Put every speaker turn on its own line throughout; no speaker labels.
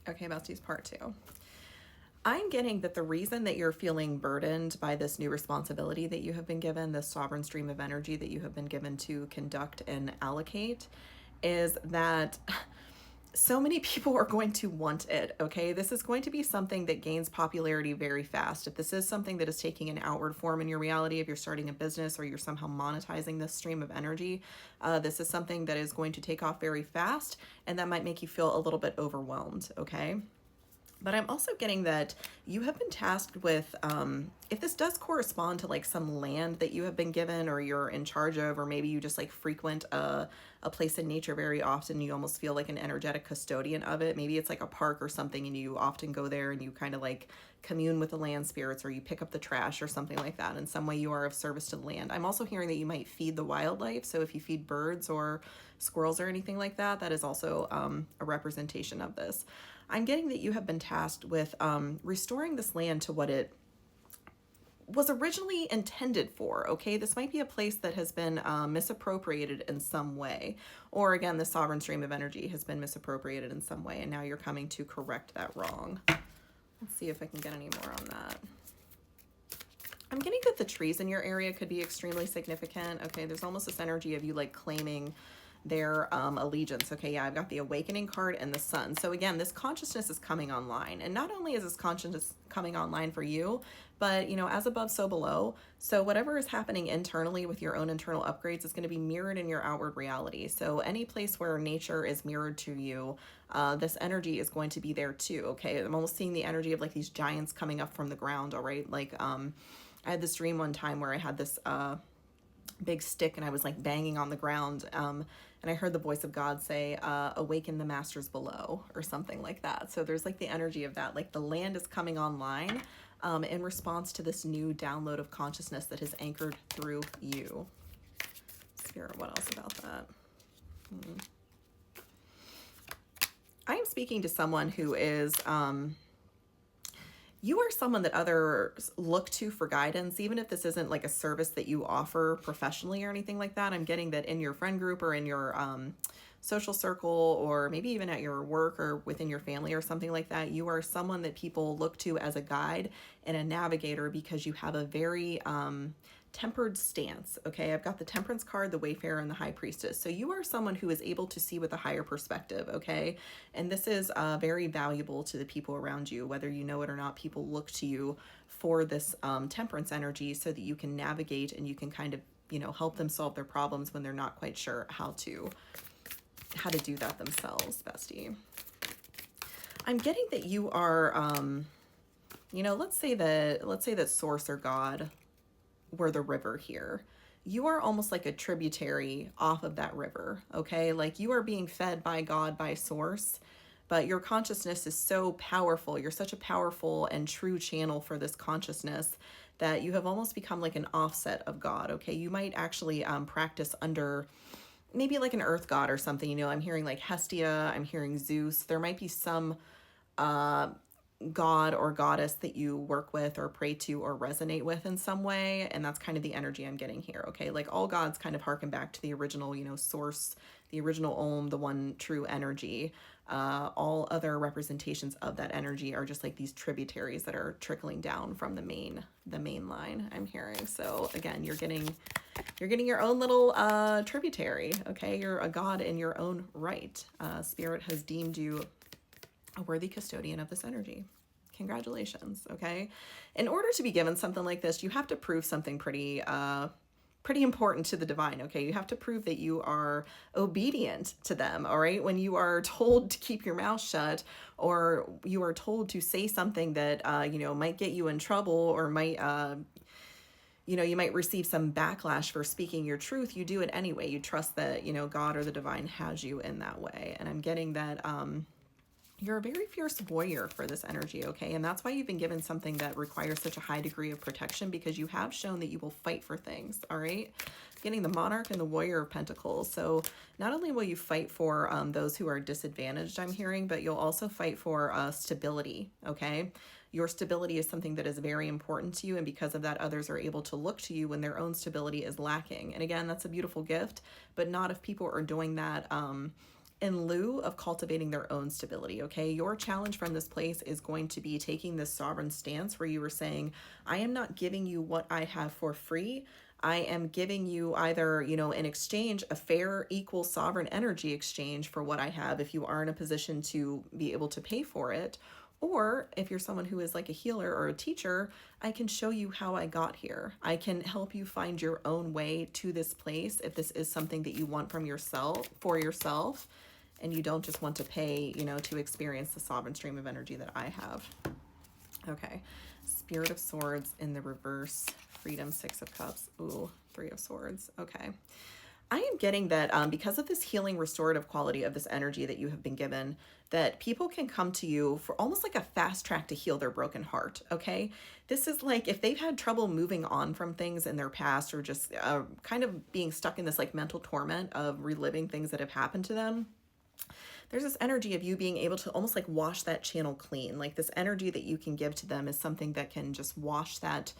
Okay, besties, part two. I'm getting that the reason that you're feeling burdened by this new responsibility that you have been given, this sovereign stream of energy that you have been given to conduct and allocate, is that so many people are going to want it, okay? This is going to be something that gains popularity very fast. If this is something that is taking an outward form in your reality, if you're starting a business or you're somehow monetizing this stream of energy, this is something that is going to take off very fast, and that might make you feel a little bit overwhelmed, okay? But I'm also getting that you have been tasked with, if this does correspond to like some land that you have been given or you're in charge of, or maybe you just like frequent a place in nature very often, you almost feel like an energetic custodian of it. Maybe it's like a park or something and you often go there and you kind of like commune with the land spirits, or you pick up the trash or something like that. In some way you are of service to the land. I'm also hearing that you might feed the wildlife. So if you feed birds or squirrels or anything like that, that is also a representation of this. I'm getting that you have been tasked with restoring this land to what it was originally intended for, okay? This might be a place that has been misappropriated in some way. Or again, the sovereign stream of energy has been misappropriated in some way, and now you're coming to correct that wrong. Let's see if I can get any more on that. I'm getting that the trees in your area could be extremely significant, okay? There's almost this energy of you like claiming their allegiance. Okay, yeah, I've got the awakening card and the sun. So again, this consciousness is coming online, and not only is this consciousness coming online for you, but you know, as above so below. So whatever is happening internally with your own internal upgrades is going to be mirrored in your outward reality. So any place where nature is mirrored to you, this energy is going to be there too. Okay, I'm almost seeing the energy of like these giants coming up from the ground. All right, like I had this dream one time where I had this big stick and I was like banging on the ground, and I heard the voice of God say, awaken the masters below, or something like that. So there's like the energy of that, like the land is coming online in response to this new download of consciousness that has anchored through you. Spirit, what else about that? I am speaking to someone who is you are someone that others look to for guidance, even if this isn't like a service that you offer professionally or anything like that. I'm getting that in your friend group or in your social circle, or maybe even at your work or within your family or something like that. You are someone that people look to as a guide and a navigator because you have a very tempered stance. Okay, I've got the Temperance card, the Wayfarer, and the High Priestess. So you are someone who is able to see with a higher perspective. Okay, and this is very valuable to the people around you, whether you know it or not. People look to you for this temperance energy so that you can navigate and you can kind of, you know, help them solve their problems when they're not quite sure how to do that themselves, bestie. I'm getting that you are you know, let's say that source or God were the river here. You are almost like a tributary off of that river, okay? Like you are being fed by God, by source, but your consciousness is so powerful. You're such a powerful and true channel for this consciousness that you have almost become like an offset of God, okay? You might actually practice under maybe like an earth god or something. You know, I'm hearing like Hestia, I'm hearing Zeus. There might be some god or goddess that you work with or pray to or resonate with in some way, and that's kind of the energy I'm getting here, okay? Like all gods kind of harken back to the original, you know, source, the original Om, the one true energy. All other representations of that energy are just like these tributaries that are trickling down from the main line, I'm hearing. So again, you're getting your own little tributary, okay? You're a god in your own right. Spirit has deemed you a worthy custodian of this energy. Congratulations, okay? In order to be given something like this, you have to prove something pretty important to the divine, okay? You have to prove that you are obedient to them, all right? When you are told to keep your mouth shut, or you are told to say something that, you know, might get you in trouble, or might, you know, you might receive some backlash for speaking your truth, you do it anyway. You trust that, you know, God or the divine has you in that way. And I'm getting that, you're a very fierce warrior for this energy, okay? And that's why you've been given something that requires such a high degree of protection, because you have shown that you will fight for things, all right? Getting the Monarch and the Warrior of Pentacles. So not only will you fight for those who are disadvantaged, I'm hearing, but you'll also fight for stability, okay? Your stability is something that is very important to you, and because of that, others are able to look to you when their own stability is lacking. And again, that's a beautiful gift, but not if people are doing that in lieu of cultivating their own stability, okay? Your challenge from this place is going to be taking this sovereign stance where you were saying, I am not giving you what I have for free. I am giving you either, in exchange, a fair, equal, sovereign energy exchange for what I have if you are in a position to be able to pay for it. Or if you're someone who is like a healer or a teacher, I can show you how I got here. I can help you find your own way to this place if this is something that you want from yourself, for yourself, and you don't just want to pay, to experience the sovereign stream of energy that I have. Okay. Spirit of Swords in the reverse. Freedom, Six of Cups. Ooh, Three of Swords. Okay. I am getting that because of this healing, restorative quality of this energy that you have been given, that people can come to you for almost like a fast track to heal their broken heart, okay? This is like if they've had trouble moving on from things in their past, or just kind of being stuck in this like mental torment of reliving things that have happened to them. There's this energy of you being able to almost like wash that channel clean. Like this energy that you can give to them is something that can just wash that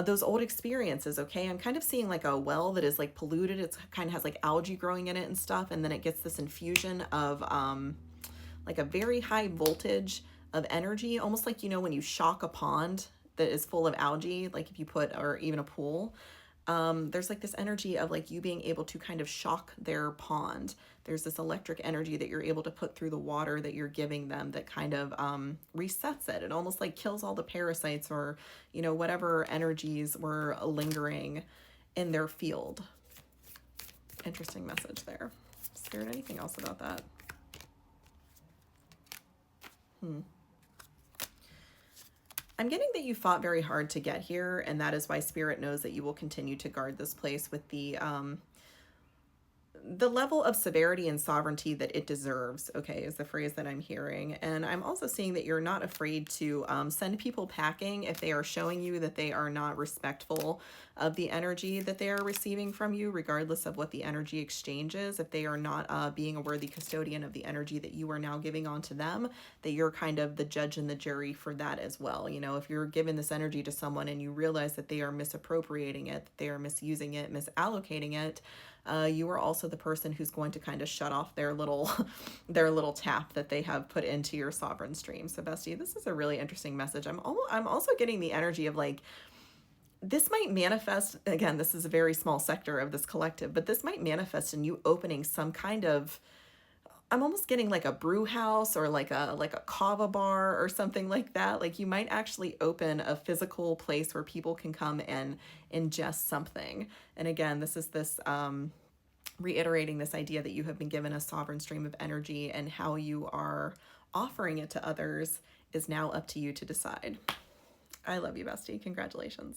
those old experiences, okay? I'm kind of seeing like a well that is like polluted. It's kind of has like algae growing in it and stuff. And then it gets this infusion of like a very high voltage of energy, almost like, when you shock a pond that is full of algae, like if you put, or even a pool, there's like this energy of like you being able to kind of shock their pond. There's this electric energy that you're able to put through the water that you're giving them that kind of resets it. It almost like kills all the parasites or, whatever energies were lingering in their field. Interesting message there. Spirit, anything else about that? I'm getting that you fought very hard to get here, and that is why Spirit knows that you will continue to guard this place with the level of severity and sovereignty that it deserves, okay, is the phrase that I'm hearing. And I'm also seeing that you're not afraid to send people packing if they are showing you that they are not respectful of the energy that they are receiving from you, regardless of what the energy exchange is. If they are not being a worthy custodian of the energy that you are now giving onto them, that you're kind of the judge and the jury for that as well. If you're giving this energy to someone and you realize that they are misappropriating it, that they are misusing it, misallocating it, you are also the person who's going to kind of shut off their little their little tap that they have put into your sovereign stream. So bestie, this is a really interesting message. I'm also getting the energy of like, this might manifest, again, this is a very small sector of this collective, but this might manifest in you opening some kind of, I'm almost getting like a brew house or like a kava bar or something like that. Like you might actually open a physical place where people can come and ingest something. And again, this is this reiterating this idea that you have been given a sovereign stream of energy, and how you are offering it to others is now up to you to decide. I love you, bestie. Congratulations.